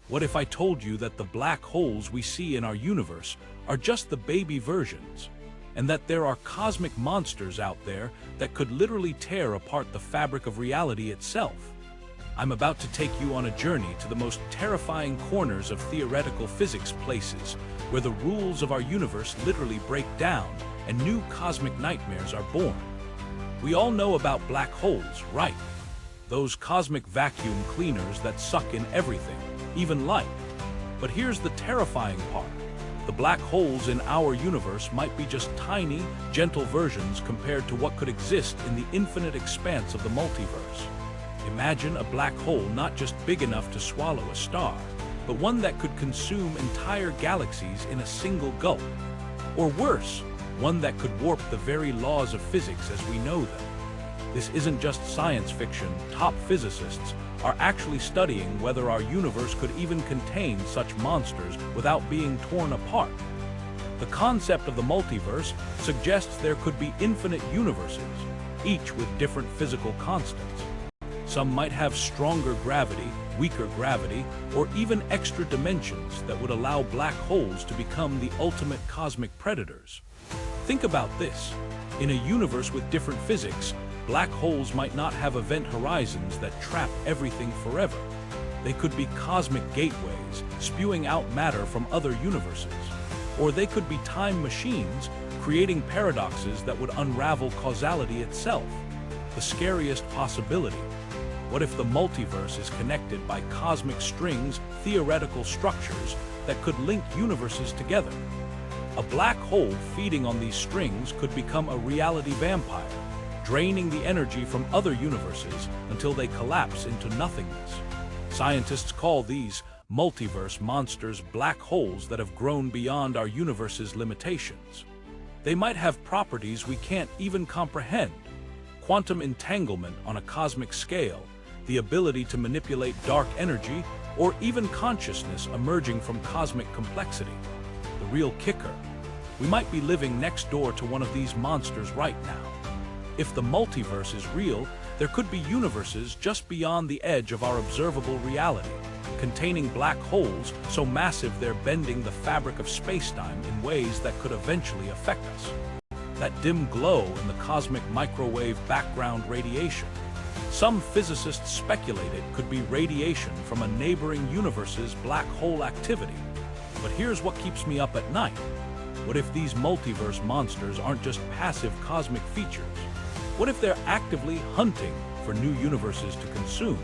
What if I told you that the black holes we see in our universe are just the baby versions, and that there are cosmic monsters out there that could literally tear apart the fabric of reality itself? I'm about to take you on a journey to the most terrifying corners of theoretical physics, places where the rules of our universe literally break down and new cosmic nightmares are born. We all know about black holes, right? Those cosmic vacuum cleaners that suck in everything, even light. But here's the terrifying part. The black holes in our universe might be just tiny, gentle versions compared to what could exist in the infinite expanse of the multiverse. Imagine a black hole not just big enough to swallow a star, but one that could consume entire galaxies in a single gulp. Or worse, one that could warp the very laws of physics as we know them. This isn't just science fiction. Top physicists are actually studying whether our universe could even contain such monsters without being torn apart. The concept of the multiverse suggests there could be infinite universes, each with different physical constants. Some might have stronger gravity, weaker gravity, or even extra dimensions that would allow black holes to become the ultimate cosmic predators. Think about this. In a universe with different physics, black holes might not have event horizons that trap everything forever. They could be cosmic gateways, spewing out matter from other universes. Or they could be time machines, creating paradoxes that would unravel causality itself. The scariest possibility. What if the multiverse is connected by cosmic strings, theoretical structures that could link universes together? A black hole feeding on these strings could become a reality vampire, draining the energy from other universes until they collapse into nothingness. Scientists call these multiverse monsters black holes that have grown beyond our universe's limitations. They might have properties we can't even comprehend. Quantum entanglement on a cosmic scale, the ability to manipulate dark energy, or even consciousness emerging from cosmic complexity. The real kicker: we might be living next door to one of these monsters right now. If the multiverse is real, there could be universes just beyond the edge of our observable reality, containing black holes so massive they're bending the fabric of space-time in ways that could eventually affect us. That dim glow in the cosmic microwave background radiation. Some physicists speculate it could be radiation from a neighboring universe's black hole activity. But here's what keeps me up at night. What if these multiverse monsters aren't just passive cosmic features? What if they're actively hunting for new universes to consume?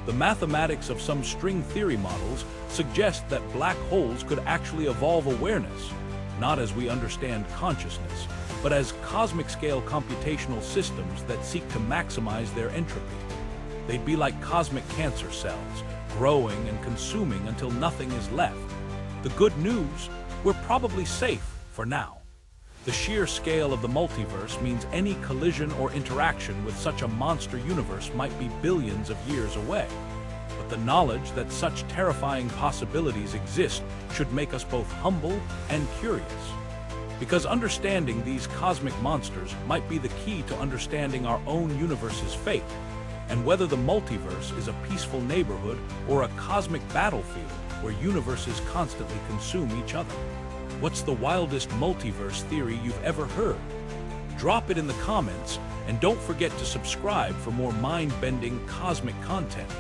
The mathematics of some string theory models suggest that black holes could actually evolve awareness, not as we understand consciousness, but as cosmic-scale computational systems that seek to maximize their entropy. They'd be like cosmic cancer cells, growing and consuming until nothing is left. The good news: we're probably safe for now. The sheer scale of the multiverse means any collision or interaction with such a monster universe might be billions of years away. But the knowledge that such terrifying possibilities exist should make us both humble and curious. Because understanding these cosmic monsters might be the key to understanding our own universe's fate, and whether the multiverse is a peaceful neighborhood or a cosmic battlefield where universes constantly consume each other. What's the wildest multiverse theory you've ever heard? Drop it in the comments, and don't forget to subscribe for more mind-bending cosmic content.